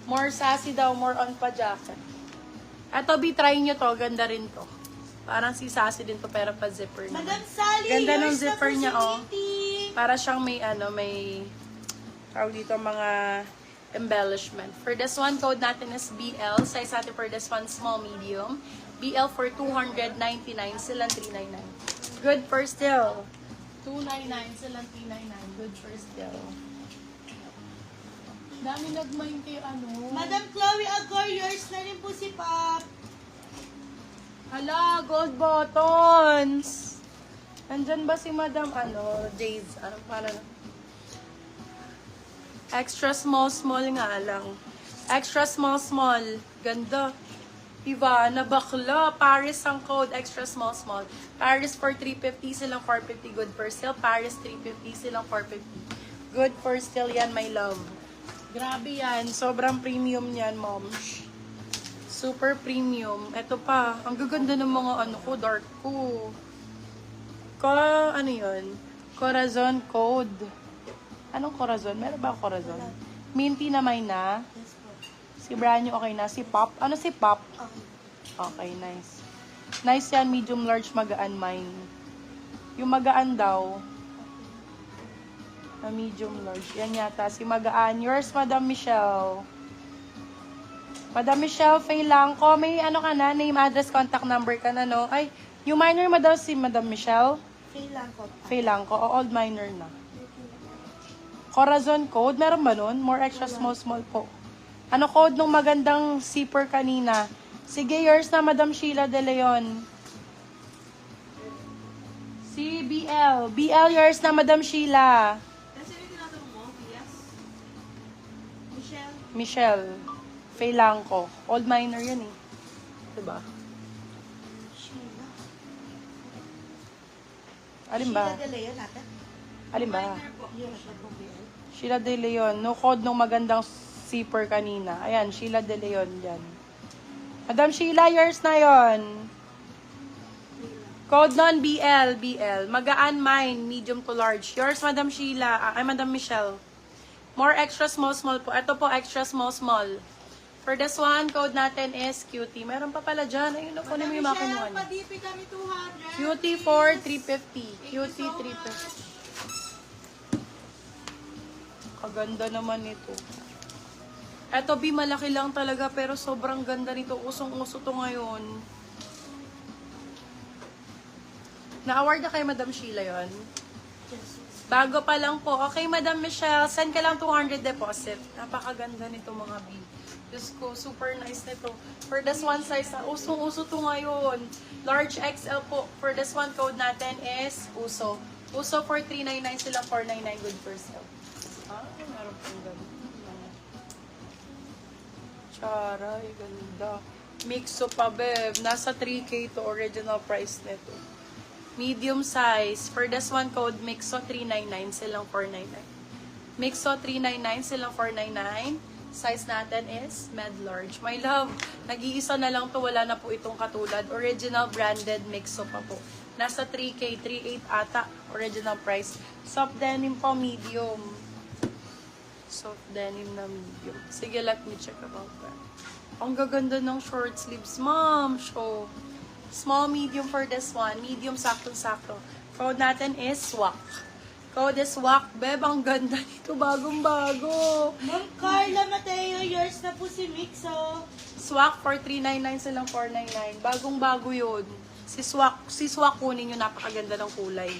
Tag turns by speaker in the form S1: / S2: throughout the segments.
S1: More sassy daw, more on pa jacket. Eto, try nyo to. Ganda rin to. Parang si sassy din to, pero pa zipper naman.
S2: Madam Sally,
S1: ganda ng
S2: yours na
S1: zipper
S2: po
S1: niya,
S2: si
S1: oh.
S2: meeting.
S1: Para siyang may, may, tawag dito, mga embellishment. For this one, code natin is BL. Size natin for this one, small, medium. BL for 299, silang 399. Good for still. 299, silang 399. Good for still. Dami nagmain kay
S2: Madam Chloe Agor, yours na rin po si Pop.
S1: Hala, gold buttons. Nandyan ba si Madam, Jade? Anong pala? Extra small, small nga lang. Extra small, small. Ganda. Ivana, bakla. Paris ang code. Extra small, small. Paris for 350, silang 450. Good for still. Paris 350, silang 450. Good for still yan, my love. Grabe yan. Sobrang premium yan, moms. Super premium. Ito pa. Ang gaganda ng mga dark ko. Ano yun? Corazon code. Anong Corazon? Meron ba Corazon? Minty na may na. Si Branyo okay na. Si Pop. Ano si Pop? Okay, nice. Nice yan. Medium large magaan mine. Yung magaan daw. Na medium large. Yan yata. Si magaan. Yours, Madam Michelle. Madam Michelle, Faye Langko. May ka na? Name, address, contact number ka na, no? Ay, yung minor mo daw si Madam Michelle?
S2: Faye Langko.
S1: Faye Langko. O, old minor na. Corazon code. Meron ba nun? More extra small, small po. Ano code nung magandang zipper kanina? Sige, yours na, Madam Sheila De Leon. Si BL. BL, yours na, Madam Sheila.
S2: Michelle.
S1: Michelle. Faye Langko. Old minor yan eh. Diba?
S2: Sheila.
S1: Alin ba?
S2: Sheila De Leon natin.
S1: Alin ba?
S2: Yours na po BL.
S1: Sheila De Leon. No code nung magandang zipper kanina. Ayan, Sheila De Leon dyan. Madam Sheila, yours na yon. Code non BL, BL. Magaan mine, medium to large. Yours, Madam Sheila. Ay, Madam Michelle. More extra small, small po. Ito po, extra small, small. For this one, code natin is Cutie. Meron pa pala dyan. Ayun, kunin mo yung mga kinuha niya.
S2: Padipi kami 200.
S1: Cutie for 350. Cutie 350. Kaganda naman ito. Eto, B, malaki lang talaga, pero sobrang ganda nito. Usong-uso to ngayon. Na-award na kay Madam Sheila yon. Bago pa lang po. Okay, Madam Michelle, send ka lang 200 deposit. Napakaganda nito, mga B. Diyos ko, super nice nito. For this one size, usong-uso to ngayon. Large XL po. For this one, code natin is Uso. Uso for 399, sila 499. Good for sale. Meron pong ganda. Charay, ganda. Mixo pa, beb. Nasa 3K to original price nito. Medium size. For this one, code Mixo 399, silang 499. Mixo 399, silang 499. Size natin is med large. My love, nag-iisa na lang to. Wala na po itong katulad. Original branded Mixo pa po. Nasa 3K, 3.8 ata. Original price. Soft denim po, medium. Soft denim na medium. Sige, let me check about that. Ang gaganda ng short sleeves, ma'am. Show. Small, medium for this one. Medium, sakto-sakto. Code natin is SWAC. Code is SWAC. Beb, ang ganda nito. Bagong-bago.
S2: Ma'am Carla Mateo, yours na po si Mixo.
S1: SWAC for 399, silang 499. Bagong-bago yun. Si SWAC kunin nyo, napakaganda ng kulay.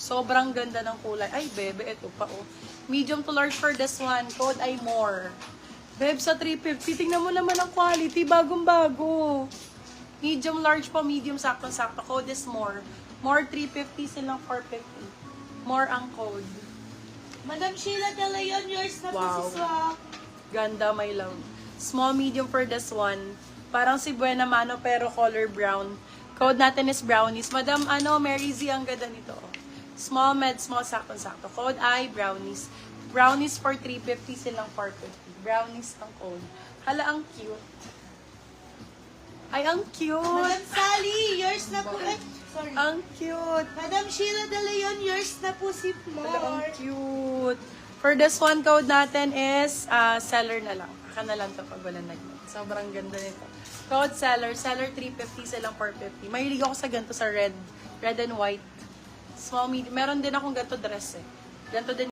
S1: Sobrang ganda ng kulay. Ay, bebe, ito pa, oh. Medium to large for this one. Code ay more. Beb, sa 350, tingnan mo naman ang quality. Bagong-bago. Medium large po, medium sakto-sakto. Code is more. More 350, silang 450. More ang code.
S2: Madam Sheila De Leon, yours na po
S1: Wow.
S2: si Swak.
S1: Ganda, my love. Small, medium for this one. Parang si Buena Mano, pero color brown. Code natin is brownies. Madam, Mary Z, ang ganda nito. Small, med, small, sakto-sakto. Code ay brownies. Brownies for 350, silang 450. Brownies ang code. Hala, ang cute. Ay, ang cute.
S2: Madam Sally, yours na po. Ay, sorry.
S1: Ang cute.
S2: Madam Sheila De Leon, yours na po si
S1: Wala, ang
S2: Flor.
S1: cute. For this one, code natin is seller na lang. Aka na lang to pag wala nag-net. Sobrang ganda nito. Code seller. Seller 350, silang 450. Mahilig ako sa ganito sa red. Red and white. Small, medium. Meron din akong ganito dress eh. Ganito din